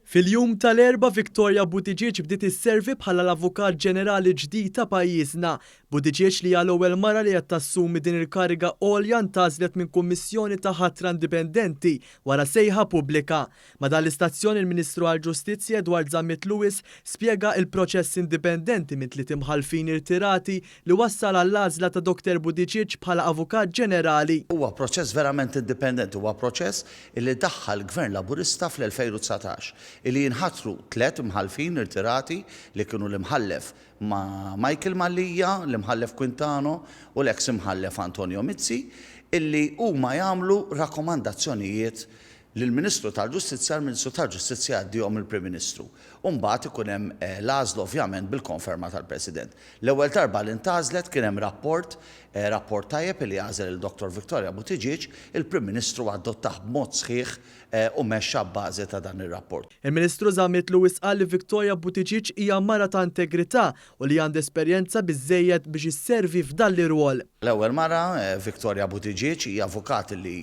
Fil-jum tal-Erbgħa Victoria Buttigieg bdiet isservi bħala l-Avukat Ġenerali l-ġdid ta' pajjiżna. Buttiegieg li hija l-ewwel mara li qed tassumi din il-kariga għolja ntażlet minn kummissjoni ta' ħatra indipendenti wara sejħa pubblika. Ma dan l-istazzjon il-Ministru għall-Ġustizzja Edward Zammit Lewis spjega il-proċess indipendenti minn tliet imħalfin irtirati li wassal għall-għażla ta' Dr Buttigieg bħala Avukat Ġenerali. Huwa proċess verament indipendenti, huwa proċess li daħħal gvern laburista fl-2019 illi jinħatru tliet imħalfin irtirati li kienu l-imħallef ma' Michael Mallija, l-imħallef Quintano u l-eks imħallef Antonio Mizzi, illi huma jagħmlu rakkomandazzjonijiet lill-Ministru tal-Ġustizzja, l-Ministru tal-Ġustizzja għaddihom il-Prim Ministru. U mbagħad ikun hemm l-għażla ovvjament bil-konferma tal-President. L-ewwel darba li ntażlet kien hemm rapport tajjeb li għażel il-Dr Victoria Buttigieg, il-Prim Ministru adottah b'mod sħiħ u mexxa bbażi ta' dan ir-rapport. Il-Ministru Zammit Lewis qal li Victoria Buttigieg hija mara ta' integrità u li għandha esperjenza biżżejjed biex isservi f'dan l-irwol. L-ewwel mara Victoria Buttigieg hija avukat li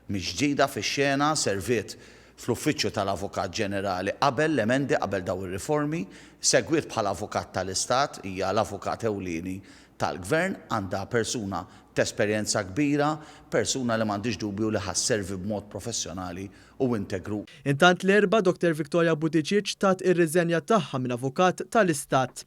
mhix ġdida fix-xena, serviet fl-uffiċċju tal-Avukat Ġenerali qabel l-emendi qabel daw ir-riformi, segwiet bħala avukat tal-Istat, hija l-avukat ewlieni tal-Gvern, għandha persuna t-esperjenza kbira, persuna li m'għandix dubju li ħasservi b'mod professjonali u integru. Intant l-Erbgħa Dr Victoria Buttigieg tat ir-riżenja tagħha minn Avukat tal-Istat.